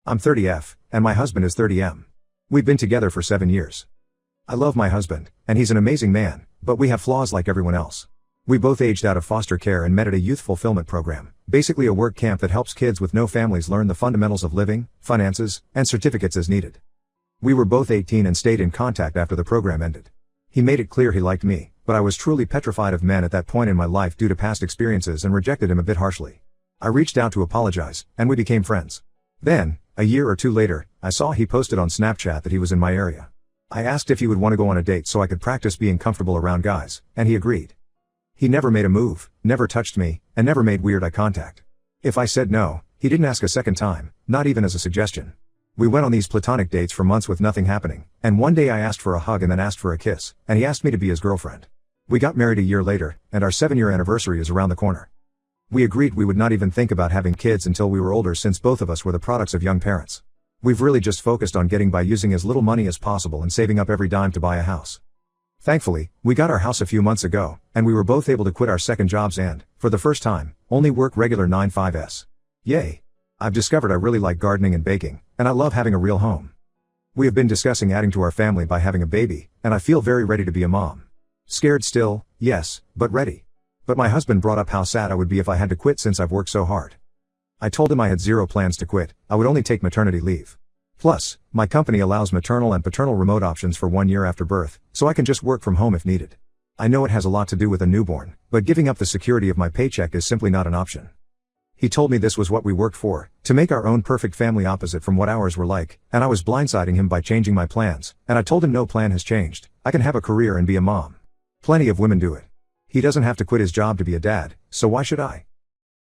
I'm 30F, and my husband is 30M. We've been together for 7 years. I love my husband, and he's an amazing man, but we have flaws like everyone else. We both aged out of foster care and met at a youth fulfillment program, basically a work camp that helps kids with no families learn the fundamentals of living, finances, and certificates as needed. We were both 18 and stayed in contact after the program ended. He made it clear he liked me, but I was truly petrified of men at that point in my life due to past experiences and rejected him a bit harshly. I reached out to apologize, and we became friends. Then, a year or two later, I saw he posted on Snapchat that he was in my area. I asked if he would want to go on a date so I could practice being comfortable around guys, and he agreed. He never made a move, never touched me, and never made weird eye contact. If I said no, he didn't ask a second time, not even as a suggestion. We went on these platonic dates for months with nothing happening, and one day I asked for a hug and then asked for a kiss, and he asked me to be his girlfriend. We got married a year later, and our 7-year anniversary is around the corner. We agreed we would not even think about having kids until we were older since both of us were the products of young parents. We've really just focused on getting by using as little money as possible and saving up every dime to buy a house. Thankfully, we got our house a few months ago, and we were both able to quit our second jobs and, for the first time, only work regular 9-5s. Yay! I've discovered I really like gardening and baking, and I love having a real home. We have been discussing adding to our family by having a baby, and I feel very ready to be a mom. Scared still, yes, but ready. But my husband brought up how sad I would be if I had to quit since I've worked so hard. I told him I had zero plans to quit, I would only take maternity leave. Plus, my company allows maternal and paternal remote options for 1 year after birth, so I can just work from home if needed. I know it has a lot to do with a newborn, but giving up the security of my paycheck is simply not an option. He told me this was what we worked for, to make our own perfect family opposite from what ours were like, and I was blindsiding him by changing my plans, and I told him no plan has changed, I can have a career and be a mom. Plenty of women do it. He doesn't have to quit his job to be a dad, so why should I?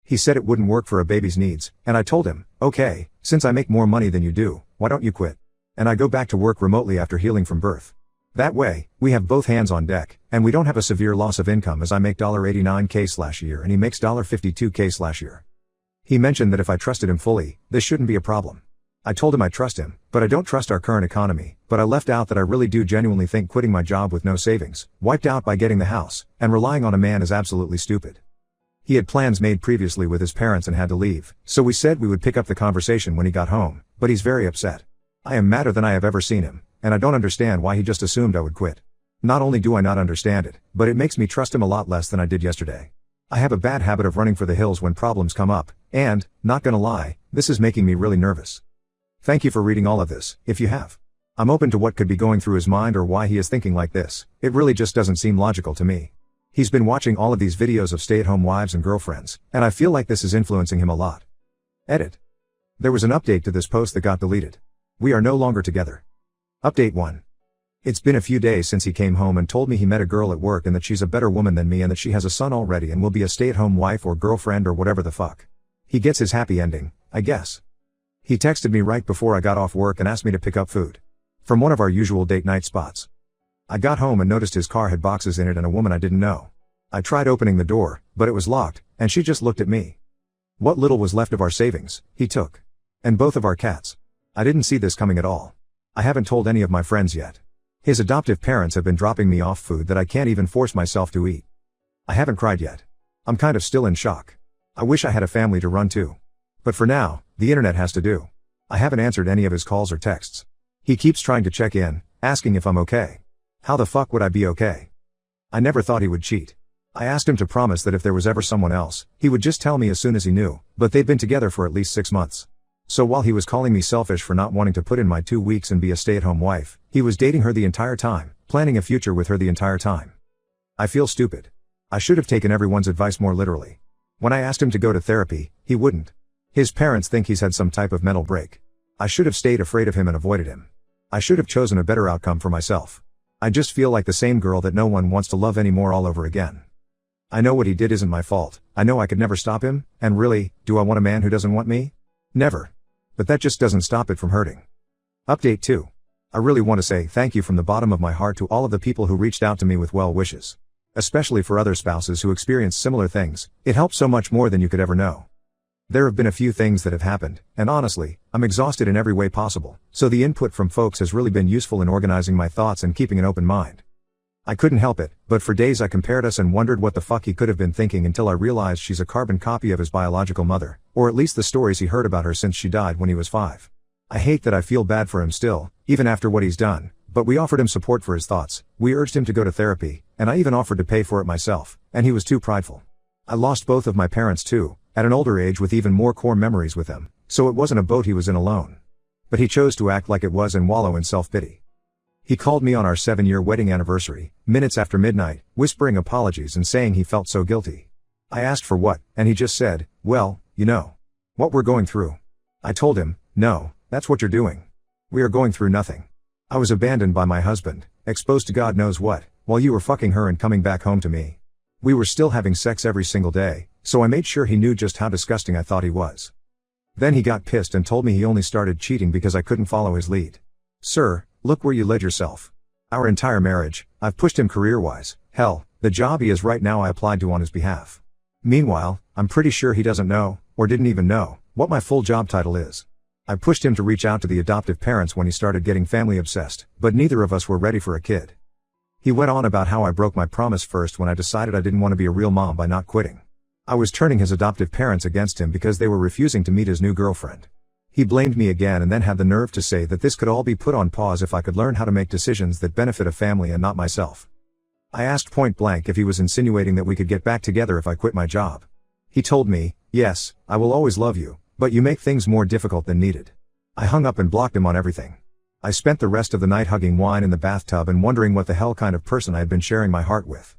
He said it wouldn't work for a baby's needs, and I told him, okay, since I make more money than you do, why don't you quit? And I go back to work remotely after healing from birth. That way, we have both hands on deck, and we don't have a severe loss of income as I make $89K/year and he makes $52K/year. He mentioned that if I trusted him fully, this shouldn't be a problem. I told him I trust him, but I don't trust our current economy, but I left out that I really do genuinely think quitting my job with no savings, wiped out by getting the house, and relying on a man is absolutely stupid. He had plans made previously with his parents and had to leave, so we said we would pick up the conversation when he got home, but he's very upset. I am madder than I have ever seen him, and I don't understand why he just assumed I would quit. Not only do I not understand it, but it makes me trust him a lot less than I did yesterday. I have a bad habit of running for the hills when problems come up, and, not gonna lie, this is making me really nervous. Thank you for reading all of this, if you have. I'm open to what could be going through his mind or why he is thinking like this, it really just doesn't seem logical to me. He's been watching all of these videos of stay-at-home wives and girlfriends, and I feel like this is influencing him a lot. Edit. There was an update to this post that got deleted. We are no longer together. Update 1. It's been a few days since he came home and told me he met a girl at work and that she's a better woman than me and that she has a son already and will be a stay-at-home wife or girlfriend or whatever the fuck. He gets his happy ending, I guess. He texted me right before I got off work and asked me to pick up food from one of our usual date night spots. I got home and noticed his car had boxes in it and a woman I didn't know. I tried opening the door, but it was locked, and she just looked at me. What little was left of our savings, he took. And both of our cats. I didn't see this coming at all. I haven't told any of my friends yet. His adoptive parents have been dropping me off food that I can't even force myself to eat. I haven't cried yet. I'm kind of still in shock. I wish I had a family to run to. But for now, the internet has to do. I haven't answered any of his calls or texts. He keeps trying to check in, asking if I'm okay. How the fuck would I be okay? I never thought he would cheat. I asked him to promise that if there was ever someone else, he would just tell me as soon as he knew, but they'd been together for at least 6 months. So while he was calling me selfish for not wanting to put in my 2 weeks and be a stay-at-home wife, he was dating her the entire time, planning a future with her the entire time. I feel stupid. I should have taken everyone's advice more literally. When I asked him to go to therapy, he wouldn't. His parents think he's had some type of mental break. I should have stayed afraid of him and avoided him. I should have chosen a better outcome for myself. I just feel like the same girl that no one wants to love anymore all over again. I know what he did isn't my fault, I know I could never stop him, and really, do I want a man who doesn't want me? Never. But that just doesn't stop it from hurting. Update 2. I really want to say thank you from the bottom of my heart to all of the people who reached out to me with well wishes. Especially for other spouses who experienced similar things, it helped so much more than you could ever know. There have been a few things that have happened, and honestly, I'm exhausted in every way possible, so the input from folks has really been useful in organizing my thoughts and keeping an open mind. I couldn't help it, but for days I compared us and wondered what the fuck he could have been thinking until I realized she's a carbon copy of his biological mother, or at least the stories he heard about her since she died when he was 5. I hate that I feel bad for him still, even after what he's done, but we offered him support for his thoughts, we urged him to go to therapy, and I even offered to pay for it myself, and he was too prideful. I lost both of my parents too, at an older age with even more core memories with them, so it wasn't a boat he was in alone. But he chose to act like it was and wallow in self-pity. He called me on our 7-year wedding anniversary, minutes after midnight, whispering apologies and saying he felt so guilty. I asked for what, and he just said, well, you know, what we're going through. I told him, no, that's what you're doing. We are going through nothing. I was abandoned by my husband, exposed to God knows what, while you were fucking her and coming back home to me. We were still having sex every single day, so I made sure he knew just how disgusting I thought he was. Then he got pissed and told me he only started cheating because I couldn't follow his lead. Sir, look where you led yourself. Our entire marriage, I've pushed him career-wise, hell, the job he is right now I applied to on his behalf. Meanwhile, I'm pretty sure he doesn't know, or didn't even know, what my full job title is. I pushed him to reach out to the adoptive parents when he started getting family obsessed, but neither of us were ready for a kid. He went on about how I broke my promise first when I decided I didn't want to be a real mom by not quitting. I was turning his adoptive parents against him because they were refusing to meet his new girlfriend. He blamed me again and then had the nerve to say that this could all be put on pause if I could learn how to make decisions that benefit a family and not myself. I asked point blank if he was insinuating that we could get back together if I quit my job. He told me, yes, I will always love you, but you make things more difficult than needed. I hung up and blocked him on everything. I spent the rest of the night hugging wine in the bathtub and wondering what the hell kind of person I had been sharing my heart with.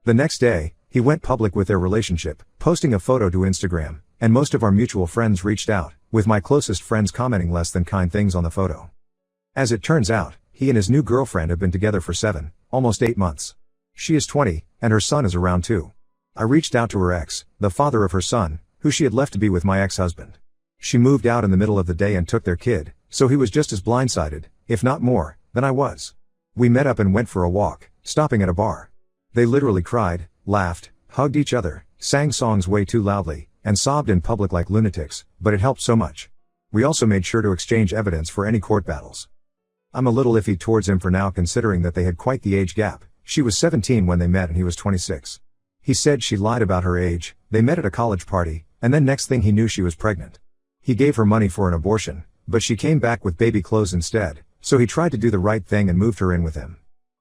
The next day, he went public with their relationship, posting a photo to Instagram, and most of our mutual friends reached out, with my closest friends commenting less than kind things on the photo. As it turns out, he and his new girlfriend have been together for 7, almost 8 months. She is 20, and her son is around 2. I reached out to her ex, the father of her son, who she had left to be with my ex-husband. She moved out in the middle of the day and took their kid, so he was just as blindsided, if not more, than I was. We met up and went for a walk, stopping at a bar. They literally cried, laughed, hugged each other, sang songs way too loudly, and sobbed in public like lunatics, but it helped so much. We also made sure to exchange evidence for any court battles. I'm a little iffy towards him for now considering that they had quite the age gap. She was 17 when they met and he was 26. He said she lied about her age, they met at a college party, and then next thing he knew she was pregnant. He gave her money for an abortion, but she came back with baby clothes instead, so he tried to do the right thing and moved her in with him.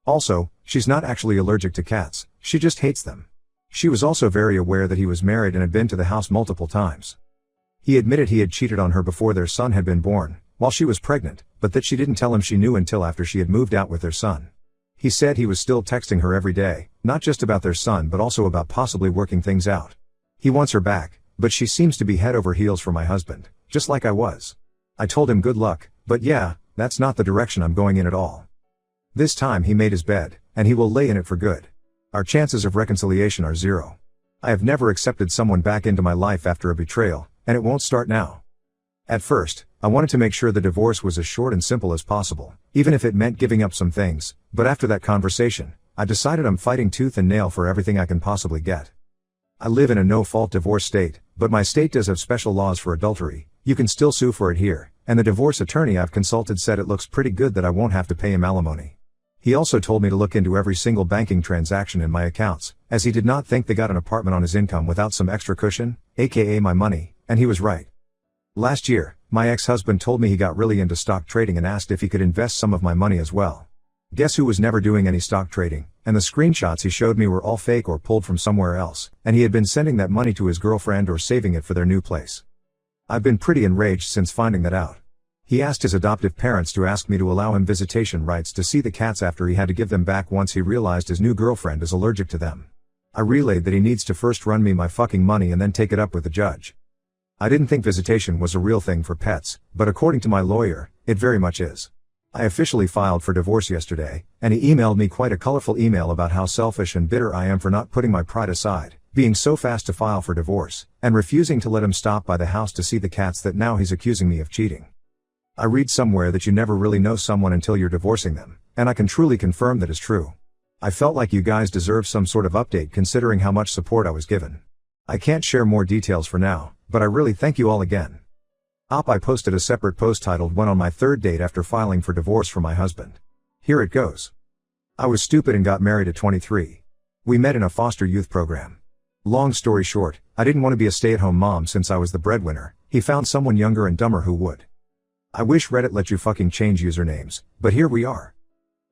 Also, she's not actually allergic to cats, she just hates them. She was also very aware that he was married and had been to the house multiple times. He admitted he had cheated on her before their son had been born, while she was pregnant, but that she didn't tell him she knew until after she had moved out with their son. He said he was still texting her every day, not just about their son but also about possibly working things out. He wants her back, but she seems to be head over heels for my husband, just like I was. I told him good luck, but yeah, that's not the direction I'm going in at all. This time he made his bed, and he will lay in it for good. Our chances of reconciliation are 0. I have never accepted someone back into my life after a betrayal, and it won't start now. At first, I wanted to make sure the divorce was as short and simple as possible, even if it meant giving up some things, but after that conversation, I decided I'm fighting tooth and nail for everything I can possibly get. I live in a no-fault divorce state, but my state does have special laws for adultery. You can still sue for it here, and the divorce attorney I've consulted said it looks pretty good that I won't have to pay him alimony. He also told me to look into every single banking transaction in my accounts, as he did not think they got an apartment on his income without some extra cushion, aka my money, and he was right. Last year, my ex-husband told me he got really into stock trading and asked if he could invest some of my money as well. Guess who was never doing any stock trading, and the screenshots he showed me were all fake or pulled from somewhere else, and he had been sending that money to his girlfriend or saving it for their new place. I've been pretty enraged since finding that out. He asked his adoptive parents to ask me to allow him visitation rights to see the cats after he had to give them back once he realized his new girlfriend is allergic to them. I relayed that he needs to first run me my fucking money and then take it up with the judge. I didn't think visitation was a real thing for pets, but according to my lawyer, it very much is. I officially filed for divorce yesterday, and he emailed me quite a colorful email about how selfish and bitter I am for not putting my pride aside, being so fast to file for divorce, and refusing to let him stop by the house to see the cats that now he's accusing me of cheating. I read somewhere that you never really know someone until you're divorcing them, and I can truly confirm that is true. I felt like you guys deserve some sort of update considering how much support I was given. I can't share more details for now, but I really thank you all again. I posted a separate post titled "Went on my third date after filing for divorce from my husband." Here it goes. I was stupid and got married at 23. We met in a foster youth program. Long story short, I didn't want to be a stay-at-home mom since I was the breadwinner. He found someone younger and dumber who would. I wish Reddit let you fucking change usernames, but here we are.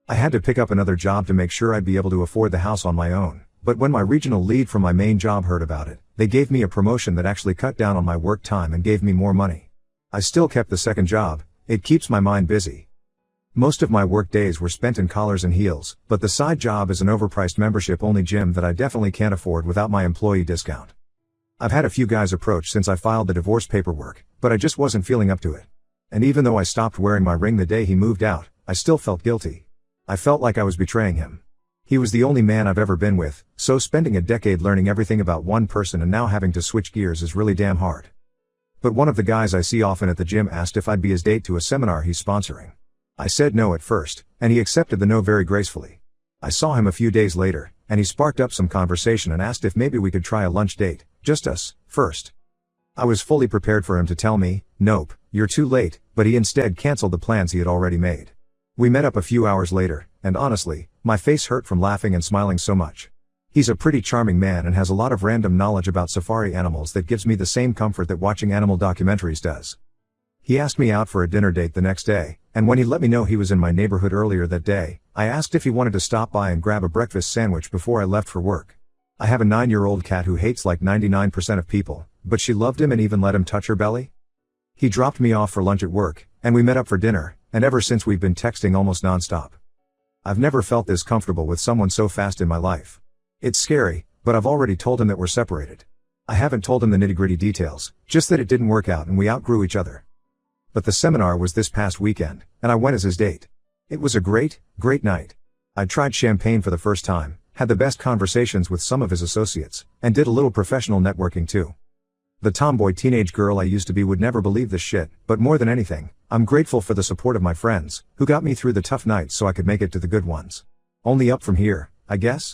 I had to pick up another job to make sure I'd be able to afford the house on my own, but when my regional lead from my main job heard about it, they gave me a promotion that actually cut down on my work time and gave me more money. I still kept the second job. It keeps my mind busy. Most of my work days were spent in collars and heels, but the side job is an overpriced membership-only gym that I definitely can't afford without my employee discount. I've had a few guys approach since I filed the divorce paperwork, but I just wasn't feeling up to it. And even though I stopped wearing my ring the day he moved out, I still felt guilty. I felt like I was betraying him. He was the only man I've ever been with, so spending a decade learning everything about one person and now having to switch gears is really damn hard. But one of the guys I see often at the gym asked if I'd be his date to a seminar he's sponsoring. I said no at first, and he accepted the no very gracefully. I saw him a few days later, and he sparked up some conversation and asked if maybe we could try a lunch date, just us, first. I was fully prepared for him to tell me, nope, you're too late, but he instead canceled the plans he had already made. We met up a few hours later, and honestly, my face hurt from laughing and smiling so much. He's a pretty charming man and has a lot of random knowledge about safari animals that gives me the same comfort that watching animal documentaries does. He asked me out for a dinner date the next day, and when he let me know he was in my neighborhood earlier that day, I asked if he wanted to stop by and grab a breakfast sandwich before I left for work. I have a 9-year-old cat who hates like 99% of people, but she loved him and even let him touch her belly. He dropped me off for lunch at work, and we met up for dinner, and ever since we've been texting almost nonstop. I've never felt this comfortable with someone so fast in my life. It's scary, but I've already told him that we're separated. I haven't told him the nitty-gritty details, just that it didn't work out and we outgrew each other. But the seminar was this past weekend, and I went as his date. It was a great night. I tried champagne for the first time, had the best conversations with some of his associates, and did a little professional networking too. The tomboy teenage girl I used to be would never believe this shit, but more than anything, I'm grateful for the support of my friends, who got me through the tough nights so I could make it to the good ones. Only up from here, I guess?